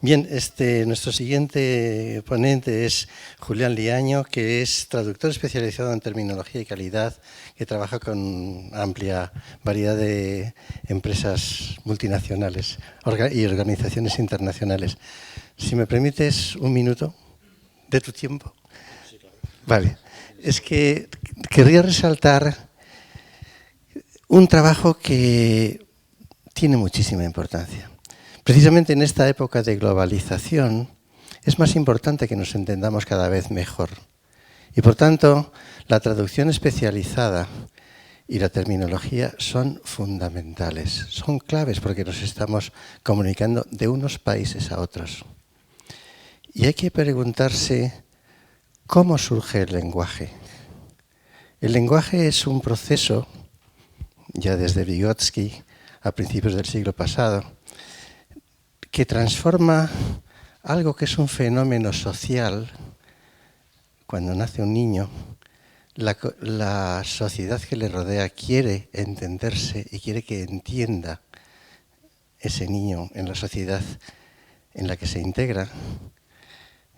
Bien, nuestro siguiente ponente es Julián Liaño, que es traductor especializado en terminología y calidad, que trabaja con amplia variedad de empresas multinacionales y organizaciones internacionales. Si me permites un minuto de tu tiempo. Sí, claro. Vale. Es que querría resaltar un trabajo que tiene muchísima importancia. Precisamente en esta época de globalización es más importante que nos entendamos cada vez mejor. Y por tanto, la traducción especializada y la terminología son fundamentales, son claves porque nos estamos comunicando de unos países a otros. Y hay que preguntarse cómo surge el lenguaje. El lenguaje es un proceso, ya desde Vygotsky a principios del siglo pasado, que transforma algo que es un fenómeno social. Cuando nace un niño, la sociedad que le rodea quiere entenderse y quiere que entienda ese niño en la sociedad en la que se integra.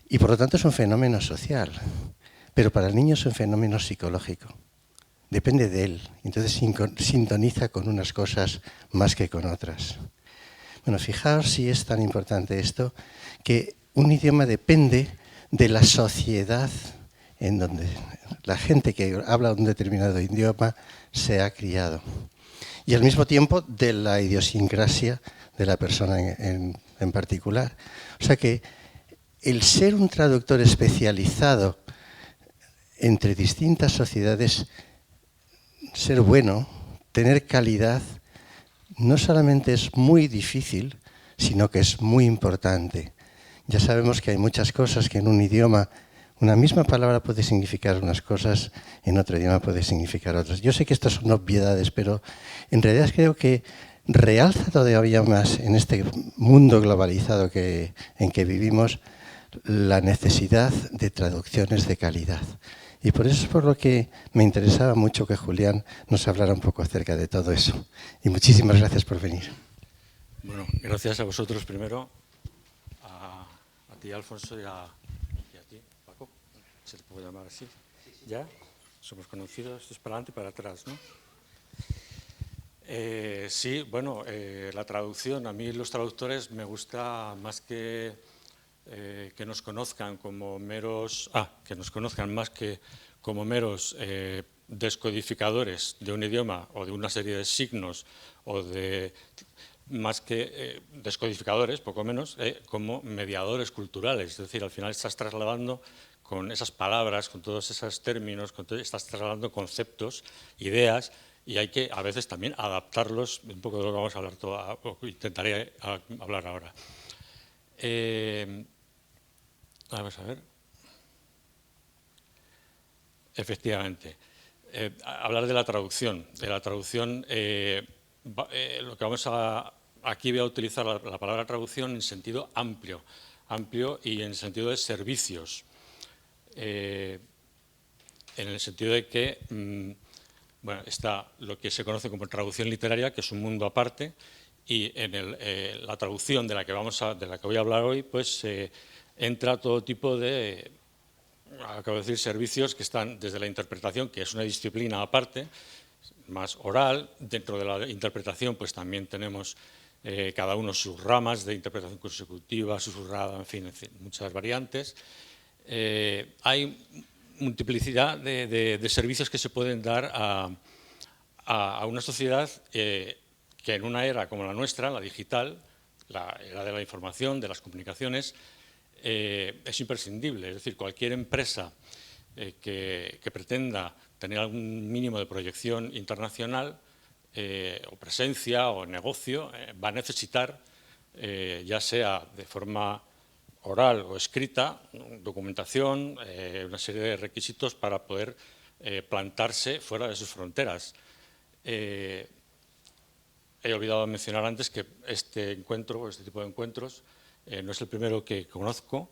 Y por lo tanto es un fenómeno social, pero para el niño es un fenómeno psicológico. Depende de él, entonces sintoniza con unas cosas más que con otras. Bueno, fijaos si es tan importante esto, que un idioma depende de la sociedad en donde la gente que habla un determinado idioma se ha criado. Y al mismo tiempo de la idiosincrasia de la persona en particular. O sea que el ser un traductor especializado entre distintas sociedades, ser bueno, tener calidad, no solamente es muy difícil, sino que es muy importante. Ya sabemos que hay muchas cosas que en un idioma, una misma palabra puede significar unas cosas, en otro idioma puede significar otras. Yo sé que estas son obviedades, pero en realidad creo que realza todavía más en este mundo globalizado en que vivimos la necesidad de traducciones de calidad. Y por eso es por lo que me interesaba mucho que Julián nos hablara un poco acerca de todo eso. Y muchísimas gracias por venir. Bueno, gracias a vosotros primero, a ti, Alfonso, y a ti, Paco. ¿Se te puede llamar así? ¿Ya? Somos conocidos, esto es para adelante y para atrás, ¿no? Sí, bueno, la traducción, a mí los traductores me gusta más que nos conozcan como meros, que nos conozcan más que como meros descodificadores de un idioma o de una serie de signos o de más que descodificadores, poco menos, como mediadores culturales. Es decir, al final estás trasladando con esas palabras, con todos esos términos, estás trasladando conceptos, ideas, y hay que a veces también adaptarlos, un poco de lo que vamos a hablar, o intentaré hablar ahora. Vamos a ver. Efectivamente. Hablar de la traducción. Lo que vamos a... Aquí voy a utilizar la palabra traducción en sentido amplio y en sentido de servicios. En el sentido de que bueno, está lo que se conoce como traducción literaria, que es un mundo aparte, y en la traducción de la que voy a hablar hoy, pues entra todo tipo de, acabo de decir, servicios que están desde la interpretación, que es una disciplina aparte, más oral. Dentro de la interpretación pues también tenemos cada uno sus ramas de interpretación consecutiva, susurrada, en fin, muchas variantes. Hay multiplicidad de servicios que se pueden dar a una sociedad que en una era como la nuestra, la digital, la era de la información, de las comunicaciones, es imprescindible. Es decir, cualquier empresa que pretenda tener algún mínimo de proyección internacional o presencia o negocio va a necesitar, ya sea de forma oral o escrita, documentación, una serie de requisitos para poder plantarse fuera de sus fronteras. He olvidado mencionar antes que este tipo de encuentros, no es el primero que conozco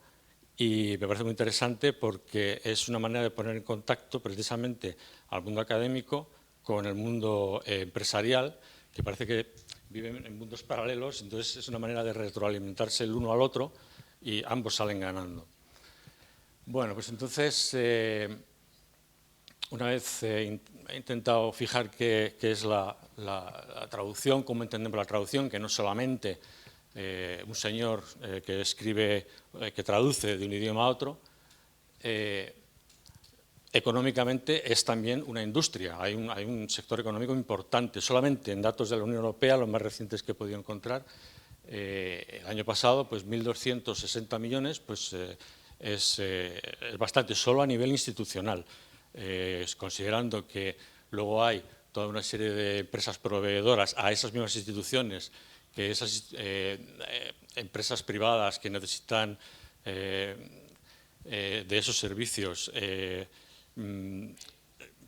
y me parece muy interesante porque es una manera de poner en contacto precisamente al mundo académico con el mundo empresarial, que parece que viven en mundos paralelos, entonces es una manera de retroalimentarse el uno al otro y ambos salen ganando. Bueno, pues entonces, una vez he intentado fijar qué es la traducción, cómo entendemos la traducción, que no solamente un señor que escribe, que traduce de un idioma a otro, económicamente es también una industria, hay un sector económico importante. Solamente en datos de la Unión Europea, los más recientes que he podido encontrar, el año pasado, pues 1.260 millones, pues es bastante, solo a nivel institucional, considerando que luego hay toda una serie de empresas proveedoras a esas mismas instituciones, que esas empresas privadas que necesitan de esos servicios,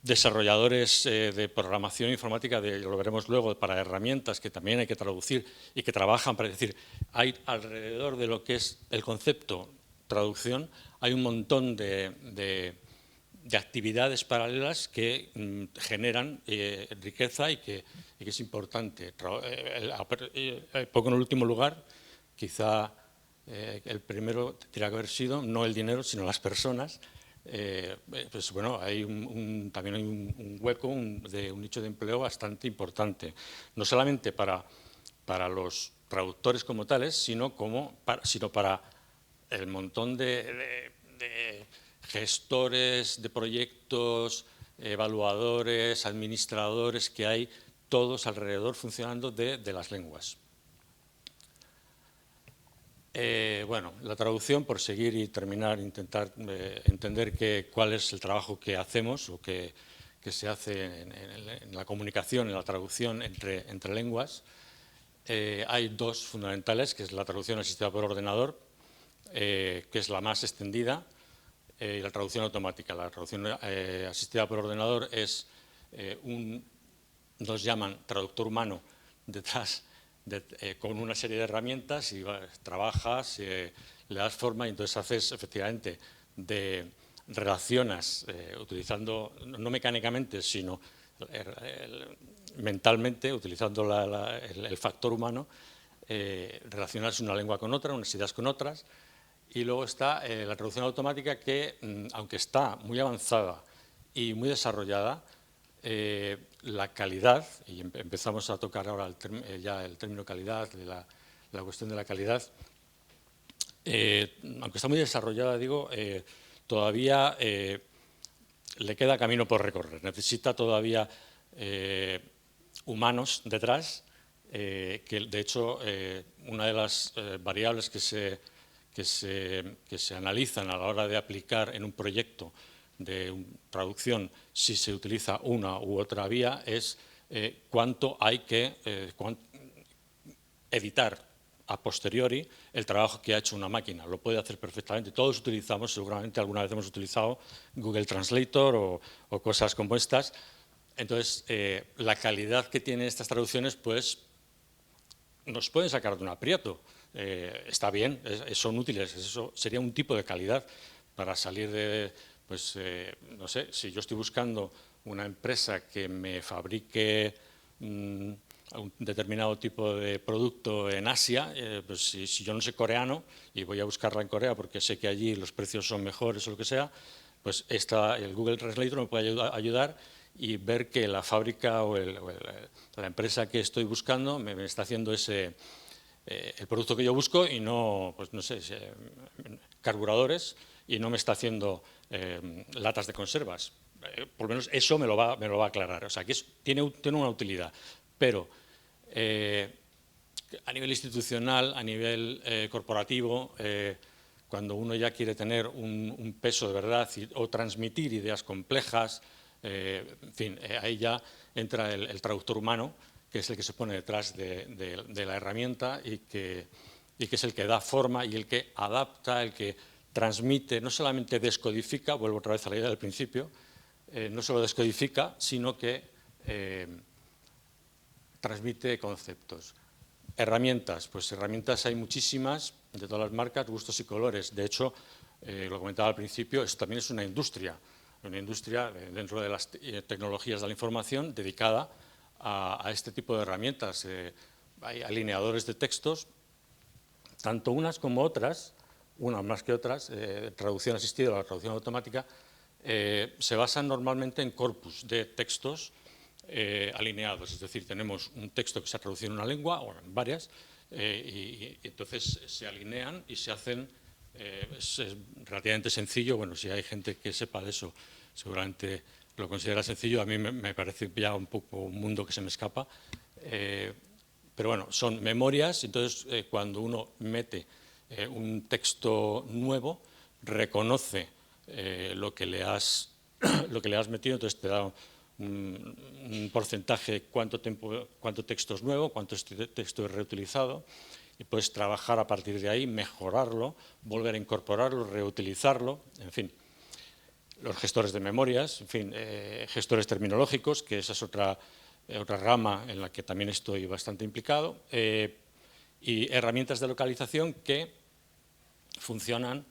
desarrolladores de programación informática, lo veremos luego, para herramientas que también hay que traducir y que trabajan para decir, hay alrededor de lo que es el concepto traducción, hay un montón de actividades paralelas que generan riqueza y que es importante. Poco en el último lugar, quizá el primero tendría que haber sido no el dinero, sino las personas. Pues bueno, hay también hay un hueco, un nicho de empleo bastante importante, no solamente para los traductores como tales, sino para el montón de gestores de proyectos, evaluadores, administradores que hay, todos alrededor funcionando de las lenguas. Bueno, la traducción, por seguir y terminar, intentar entender cuál es el trabajo que hacemos o que se hace en la comunicación, en la traducción entre lenguas. Hay dos fundamentales, que es la traducción asistida por ordenador, que es la más extendida, y la traducción automática. La traducción asistida por ordenador es nos llaman traductor humano detrás, con una serie de herramientas, y trabajas, le das forma y entonces haces efectivamente relacionas utilizando, no mecánicamente, sino mentalmente, utilizando el factor humano, relacionas una lengua con otra, unas ideas con otras. Y luego está la traducción automática que, aunque está muy avanzada y muy desarrollada, la calidad, y empezamos a tocar ahora ya el término calidad, la cuestión de la calidad, aunque está muy desarrollada, digo, todavía le queda camino por recorrer. Necesita todavía humanos detrás, que de hecho una de las variables que se analizan a la hora de aplicar en un proyecto de traducción, si se utiliza una u otra vía, es cuánto hay que editar a posteriori el trabajo que ha hecho una máquina. Lo puede hacer perfectamente. Todos utilizamos, seguramente alguna vez hemos utilizado Google Translator o cosas como estas. Entonces, la calidad que tienen estas traducciones, pues, nos pueden sacar de un aprieto. Está bien, son útiles, eso sería un tipo de calidad para salir de, pues, no sé, si yo estoy buscando una empresa que me fabrique un determinado tipo de producto en Asia, pues si yo no sé coreano y voy a buscarla en Corea porque sé que allí los precios son mejores o lo que sea, pues el Google Translator me puede ayudar y ver que la fábrica o la empresa que estoy buscando me está haciendo el producto que yo busco y no, pues no sé, carburadores, y no me está haciendo latas de conservas. Por lo menos eso me lo va a aclarar. O sea, que tiene una utilidad. Pero a nivel institucional, a nivel corporativo, cuando uno ya quiere tener un peso de verdad o transmitir ideas complejas, en fin, ahí ya entra el traductor humano, que es el que se pone detrás de la herramienta y que es el que da forma y el que adapta, el que transmite, no solamente descodifica, vuelvo otra vez a la idea del principio, no solo descodifica, sino que transmite conceptos. Herramientas, pues herramientas hay muchísimas, de todas las marcas, gustos y colores. De hecho, lo comentaba al principio, esto también es una industria dentro de las tecnologías de la información dedicada a este tipo de herramientas. hay alineadores de textos, tanto unas como otras, unas más que otras, traducción asistida o la traducción automática, se basan normalmente en corpus de textos alineados, es decir, tenemos un texto que se ha traducido en una lengua o en varias, y entonces se alinean y se hacen, es relativamente sencillo. Bueno, si hay gente que sepa de eso, seguramente lo considera sencillo. A mí me parece ya un poco un mundo que se me escapa, pero bueno, son memorias. Entonces cuando uno mete un texto nuevo, reconoce lo que le has metido, entonces te da un porcentaje, cuánto texto es nuevo, cuánto texto es reutilizado, y puedes trabajar a partir de ahí, mejorarlo, volver a incorporarlo, reutilizarlo, en fin. Los gestores de memorias, en fin, gestores terminológicos, que esa es otra rama en la que también estoy bastante implicado, y herramientas de localización que funcionan,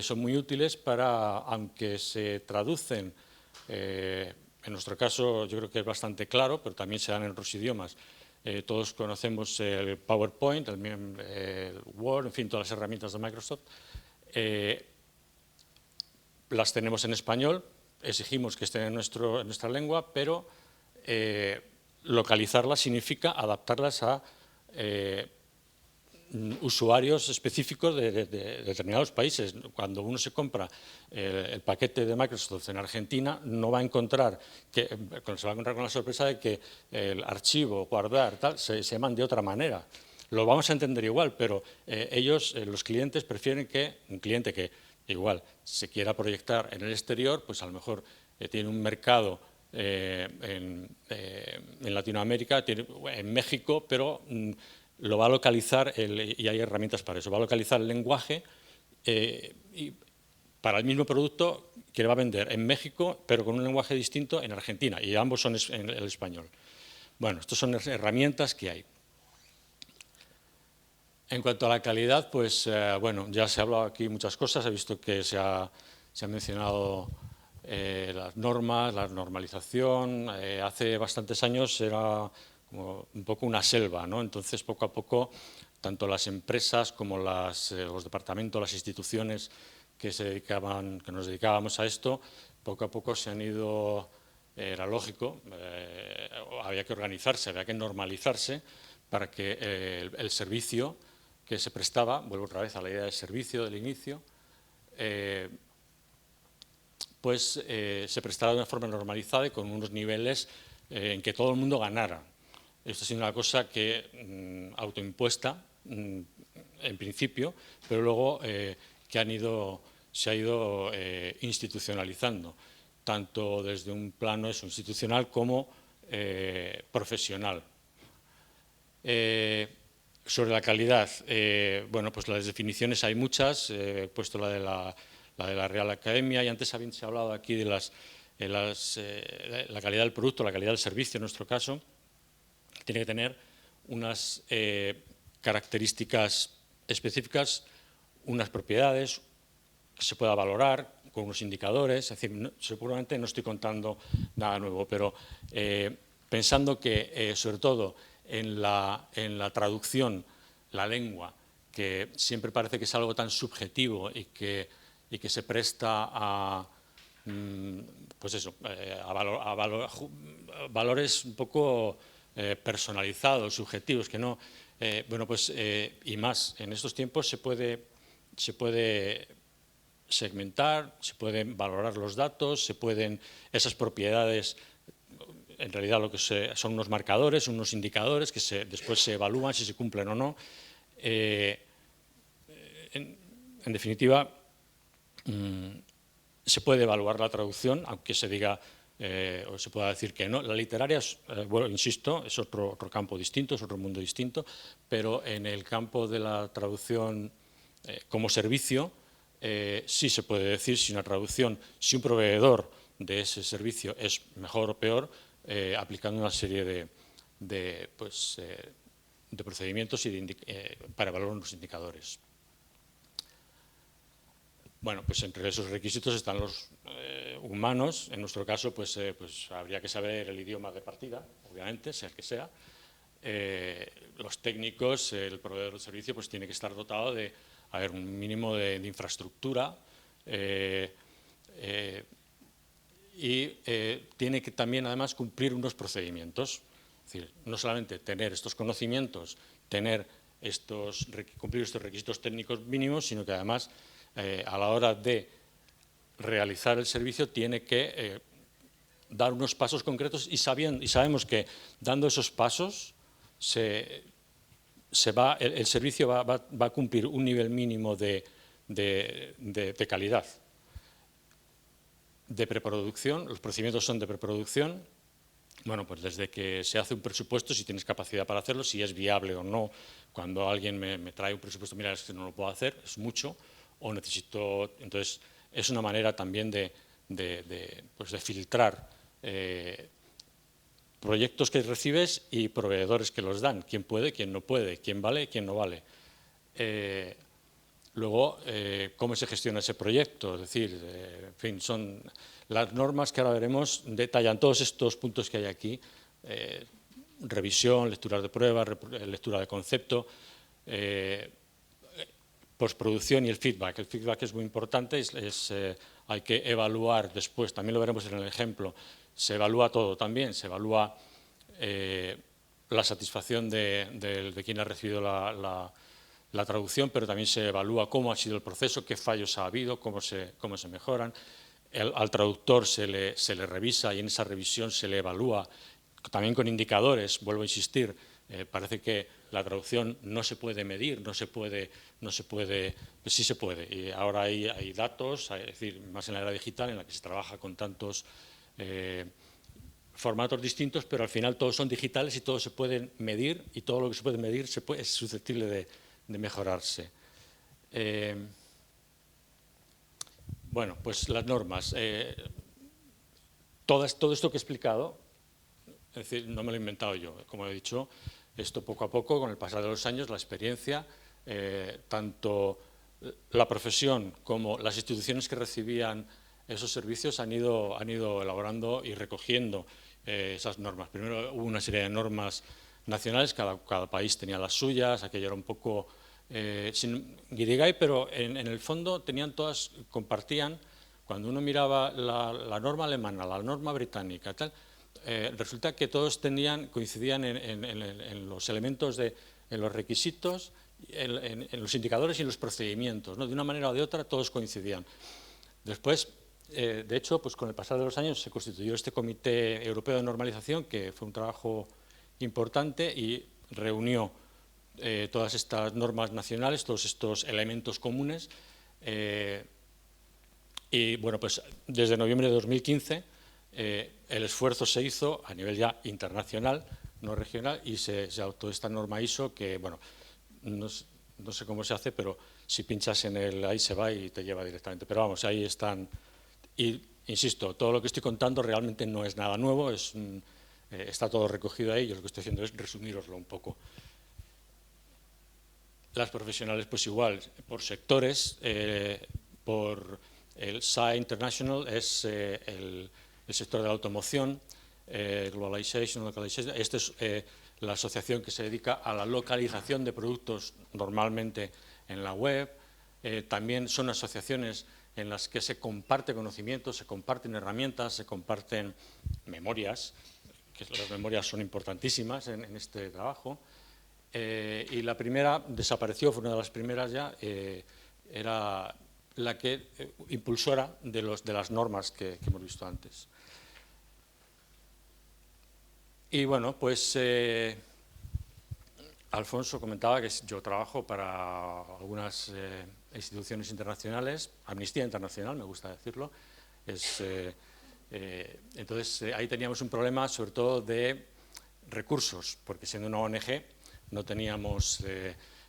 son muy útiles para, aunque se traducen, en nuestro caso yo creo que es bastante claro, pero también se dan en otros idiomas. Todos conocemos el PowerPoint, el Word, en fin, todas las herramientas de Microsoft. Las tenemos en español, exigimos que estén en nuestra lengua, pero localizarlas significa adaptarlas a usuarios específicos de determinados países. Cuando uno se compra el paquete de Microsoft en Argentina, no va a encontrar, se va a encontrar con la sorpresa de que el archivo, guardar, tal, se llaman de otra manera. Lo vamos a entender igual, pero ellos, los clientes, prefieren que un cliente que igual se quiera proyectar en el exterior, pues a lo mejor tiene un mercado en Latinoamérica, en México, pero lo va a localizar, y hay herramientas para eso, va a localizar el lenguaje y para el mismo producto que le va a vender en México, pero con un lenguaje distinto en Argentina, y ambos son en el español. Bueno, estas son herramientas que hay. En cuanto a la calidad, pues bueno, ya se ha hablado aquí muchas cosas, he visto que se ha mencionado las normas, la normalización. Hace bastantes años era como un poco una selva, ¿no? Entonces, poco a poco, tanto las empresas como los departamentos, las instituciones que nos dedicábamos a esto, poco a poco se han ido, era lógico, había que organizarse, había que normalizarse para que el servicio que se prestaba, vuelvo otra vez a la idea del servicio del inicio, pues se prestara de una forma normalizada y con unos niveles en que todo el mundo ganara. Esto ha sido una cosa que autoimpuesta en principio, pero luego que se ha ido institucionalizando, tanto desde un plano institucional como profesional. Sobre la calidad, bueno, pues las definiciones hay muchas, he puesto la de la Real Academia, y antes se ha hablado aquí de la calidad del producto, la calidad del servicio en nuestro caso. Tiene que tener unas características específicas, unas propiedades que se pueda valorar con unos indicadores. Es decir, seguramente no estoy contando nada nuevo, pero pensando que sobre todo en la traducción, la lengua, que siempre parece que es algo tan subjetivo y que se presta a, pues eso, a valores un poco personalizados, subjetivos, que no, bueno, pues y más, en estos tiempos se puede segmentar, se pueden valorar los datos, esas propiedades, en realidad lo que son unos marcadores, unos indicadores que después se evalúan si se cumplen o no. En definitiva, se puede evaluar la traducción, aunque se diga o se pueda decir que no. La literaria, bueno, insisto, es otro campo distinto, es otro mundo distinto, pero en el campo de la traducción como servicio, sí se puede decir si una traducción, si un proveedor de ese servicio es mejor o peor, aplicando una serie de procedimientos para evaluar unos indicadores. Bueno, pues entre esos requisitos están los humanos. En nuestro caso, pues habría que saber el idioma de partida, obviamente, sea el que sea. los técnicos, el proveedor del servicio, pues tiene que estar dotado de un mínimo de infraestructura y tiene que también, además, cumplir unos procedimientos. Es decir, no solamente tener estos conocimientos, cumplir estos requisitos técnicos mínimos, sino que además, a la hora de realizar el servicio, tiene que dar unos pasos concretos y sabemos que dando esos pasos el servicio va a cumplir un nivel mínimo de calidad. De preproducción, los procedimientos son de preproducción. Bueno, pues desde que se hace un presupuesto, si tienes capacidad para hacerlo, si es viable o no. Cuando alguien me trae un presupuesto, mira, es que no lo puedo hacer, es mucho, o necesito. Entonces, es una manera también de filtrar proyectos que recibes y proveedores que los dan. Quién puede, quién no puede, quién vale, quién no vale. Luego, cómo se gestiona ese proyecto, es decir, en fin, son las normas que ahora veremos, detallan todos estos puntos que hay aquí, revisión, lecturas de prueba, lectura de concepto, postproducción y el feedback. El feedback es muy importante, hay que evaluar después, también lo veremos en el ejemplo, se evalúa todo también, se evalúa la satisfacción de quien ha recibido la traducción, pero también se evalúa cómo ha sido el proceso, qué fallos ha habido, cómo se mejoran. Al traductor se le revisa y en esa revisión se le evalúa, también con indicadores, vuelvo a insistir, parece que la traducción no se puede medir, no se puede, pues sí se puede. Y ahora hay datos, es decir, más en la era digital en la que se trabaja con tantos formatos distintos, pero al final todos son digitales y todos se pueden medir y todo lo que se puede medir es susceptible de mejorarse. Bueno, pues las normas. Todo esto que he explicado, es decir, no me lo he inventado yo, como he dicho, esto poco a poco, con el pasar de los años, la experiencia, tanto la profesión como las instituciones que recibían esos servicios han ido elaborando y recogiendo esas normas. Primero hubo una serie de normas nacionales, cada país tenía las suyas, aquello era un poco sin guirigay, pero en el fondo compartían, cuando uno miraba la norma alemana, la norma británica, tal, resulta que todos coincidían en los elementos, en los requisitos, en los indicadores y en los procedimientos, ¿no? De una manera o de otra todos coincidían. Después, de hecho, pues con el pasar de los años se constituyó este Comité Europeo de Normalización, que fue un trabajo importante y reunió todas estas normas nacionales, todos estos elementos comunes. Y bueno, pues desde noviembre de 2015 el esfuerzo se hizo a nivel ya internacional, no regional, y se adoptó esta norma ISO que, bueno, no sé cómo se hace, pero si pinchas ahí se va y te lleva directamente. Pero vamos, ahí están. Y, insisto, todo lo que estoy contando realmente no es nada nuevo, está todo recogido ahí, yo lo que estoy haciendo es resumíroslo un poco. Las profesionales, pues igual, por sectores, por el SAE International es el sector de la automoción, Globalization, Localization. Esta es la asociación que se dedica a la localización de productos normalmente en la web. También son asociaciones en las que se comparte conocimiento, se comparten herramientas, se comparten memorias, que las memorias son importantísimas en este trabajo. Y la primera desapareció, fue una de las primeras ya, era la que impulsora de las normas que hemos visto antes. Y bueno, pues Alfonso comentaba que yo trabajo para algunas instituciones internacionales, Amnistía Internacional, me gusta decirlo. Entonces ahí teníamos un problema sobre todo de recursos, porque siendo una ONG no teníamos,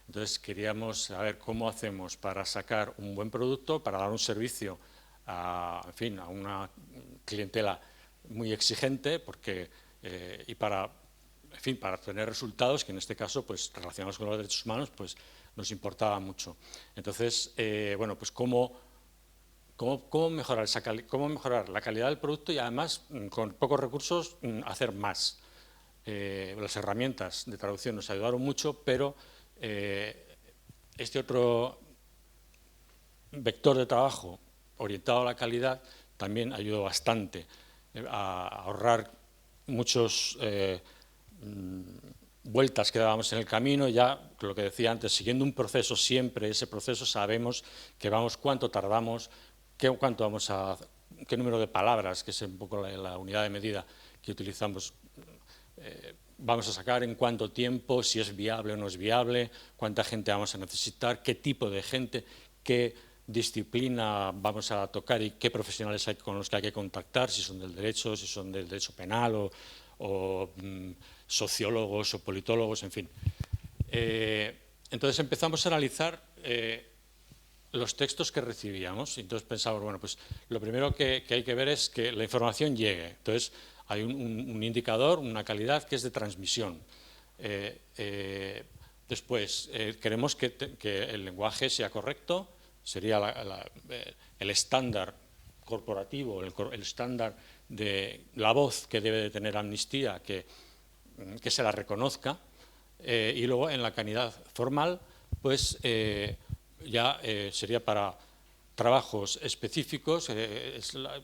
entonces queríamos saber cómo hacemos para sacar un buen producto, para dar un servicio en fin, a una clientela muy exigente, porque y para tener resultados que en este caso, pues relacionados con los derechos humanos, pues nos importaba mucho. Entonces, bueno, pues cómo mejorar la calidad del producto y además con pocos recursos hacer más. las herramientas de traducción nos ayudaron mucho, pero este otro vector de trabajo orientado a la calidad también ayudó bastante a ahorrar muchos vueltas que dábamos en el camino. Ya, lo que decía antes, siguiendo un proceso siempre, ese proceso sabemos que vamos, cuánto tardamos, qué número de palabras, que es un poco la unidad de medida que utilizamos, vamos a sacar, en cuánto tiempo, si es viable o no es viable, cuánta gente vamos a necesitar, qué tipo de gente, qué disciplina vamos a tocar y qué profesionales hay con los que hay que contactar, si son del derecho, si son del derecho penal o sociólogos o politólogos, en fin. Entonces empezamos a analizar los textos que recibíamos y entonces pensamos, bueno, pues lo primero que hay que ver es que la información llegue. Entonces hay un indicador, una calidad que es de transmisión. Después, queremos que el lenguaje sea correcto, sería el estándar corporativo, el estándar de la voz que debe de tener Amnistía, que se la reconozca, y luego en la calidad formal, pues ya sería para trabajos específicos,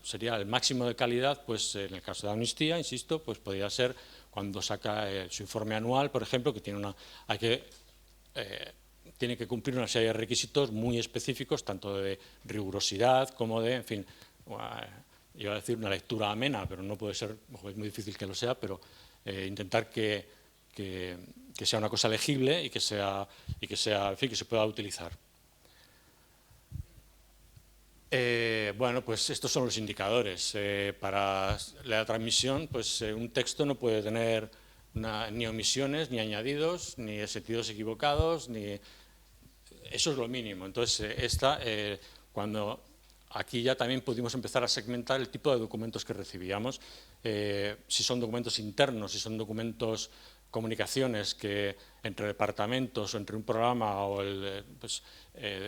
sería el máximo de calidad, pues en el caso de Amnistía, insisto, pues podría ser cuando saca su informe anual, por ejemplo, que tiene tiene que cumplir una serie de requisitos muy específicos, tanto de rigurosidad como de, en fin, iba a decir una lectura amena, pero no puede ser, es muy difícil que lo sea, pero intentar que sea una cosa legible y que sea, en fin, que se pueda utilizar. Bueno, pues estos son los indicadores. Para la transmisión, pues un texto no puede tener ni omisiones, ni añadidos, ni sentidos equivocados, ni... Eso es lo mínimo. Entonces, cuando aquí ya también pudimos empezar a segmentar el tipo de documentos que recibíamos, si son documentos internos, si son documentos, comunicaciones que entre departamentos o entre un programa o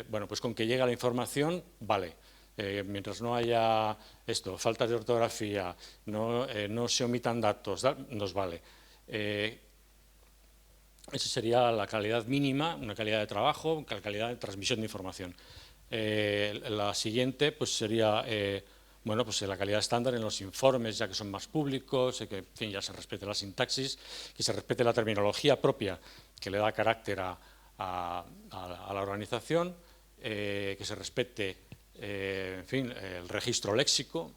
bueno, pues con que llega la información, vale. Mientras no haya faltas de ortografía, no se omitan datos, nos vale. Esa sería la calidad mínima, una calidad de trabajo, la calidad de transmisión de información. La siguiente pues sería bueno, pues la calidad estándar en los informes, ya que son más públicos, que en fin, ya se respete la sintaxis, que se respete la terminología propia que le da carácter a la organización, que se respete en fin, el registro léxico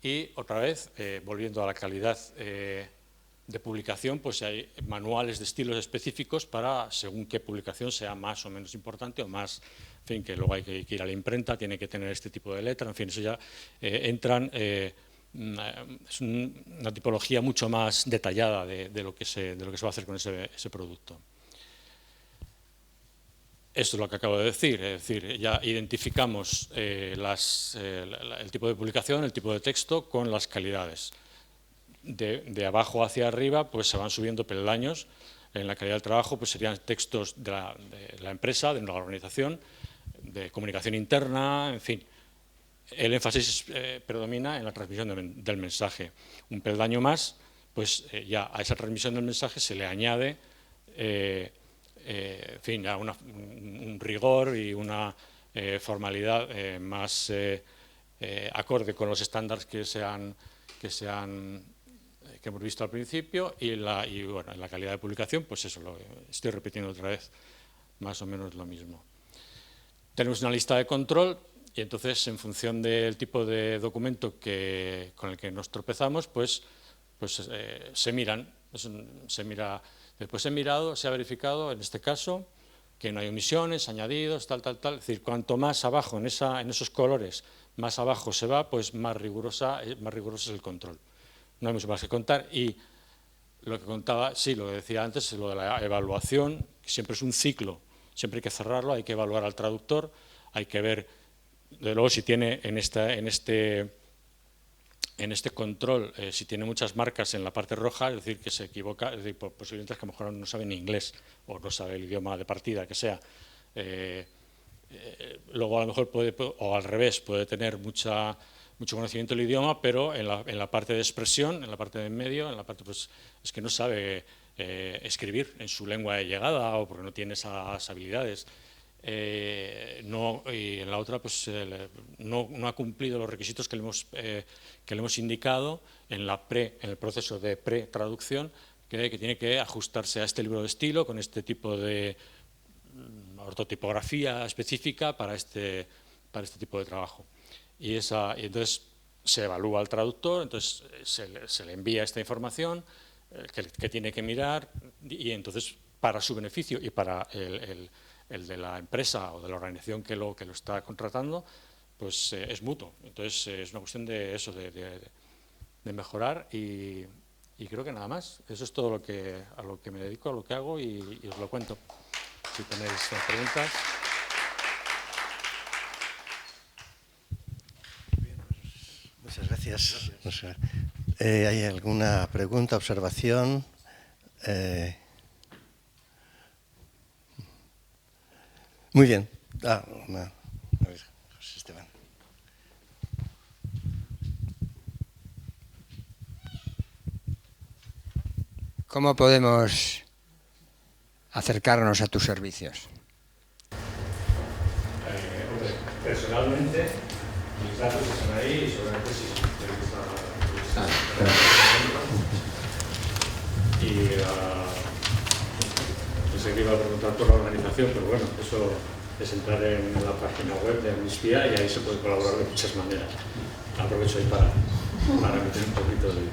y otra vez, volviendo a la calidad de publicación, pues hay manuales de estilos específicos para, según qué publicación sea más o menos importante o más, en fin, que luego hay que ir a la imprenta, tiene que tener este tipo de letra, en fin, eso ya entran, es una tipología mucho más detallada de lo que se va a hacer con ese producto. Esto es lo que acabo de decir, es decir, ya identificamos el tipo de publicación, el tipo de texto con las calidades. De abajo hacia arriba pues se van subiendo peldaños. En la calidad del trabajo pues serían textos de la empresa, de una organización, de comunicación interna, en fin. El énfasis predomina en la transmisión del mensaje. Un peldaño más, pues ya a esa transmisión del mensaje se le añade en fin, un rigor y una formalidad más acorde con los estándares que hemos visto al principio y bueno, en la calidad de publicación, pues eso, lo estoy repitiendo otra vez, más o menos lo mismo. Tenemos una lista de control y entonces, en función del tipo de documento con el que nos tropezamos, pues se miran. Después se ha verificado, en este caso, que no hay omisiones, añadidos, tal. Es decir, cuanto más abajo, en esos colores, más abajo se va, pues más riguroso es el control. No hay mucho más que contar. Y lo que contaba, sí, lo que decía antes, lo de la evaluación, que siempre es un ciclo, siempre hay que cerrarlo, hay que evaluar al traductor, hay que ver, de luego, si tiene en este control, si tiene muchas marcas en la parte roja, es decir, que se equivoca, es decir, posiblemente es que a lo mejor no sabe ni inglés o no sabe el idioma de partida, que sea. Luego a lo mejor o al revés, puede tener mucho conocimiento del idioma, pero en la parte de expresión, en la parte de en medio, en la parte pues es que no sabe escribir en su lengua de llegada o porque no tiene esas habilidades. Y en la otra pues no ha cumplido los requisitos que le hemos indicado en el proceso de pre-traducción, que tiene que ajustarse a este libro de estilo con este tipo de ortotipografía específica para este tipo de trabajo. Y entonces se evalúa al traductor, entonces se le envía esta información que tiene que mirar, y entonces para su beneficio y para el de la empresa o de la organización que lo está contratando, pues es mutuo. Entonces es una cuestión de eso, de mejorar, y creo que nada más. Eso es todo a lo que me dedico, a lo que hago, y os lo cuento. Si tenéis preguntas. Muchas gracias. ¿Hay alguna pregunta, observación? Muy bien. A ver, José Esteban. ¿Cómo podemos acercarnos a tus servicios? Personalmente, mis datos están ahí, y seguramente si queréis pensé que iba a preguntar por la organización, pero bueno, eso es entrar en la página web de Amnistía y ahí se puede colaborar de muchas maneras. Aprovecho ahí para meter un poquito de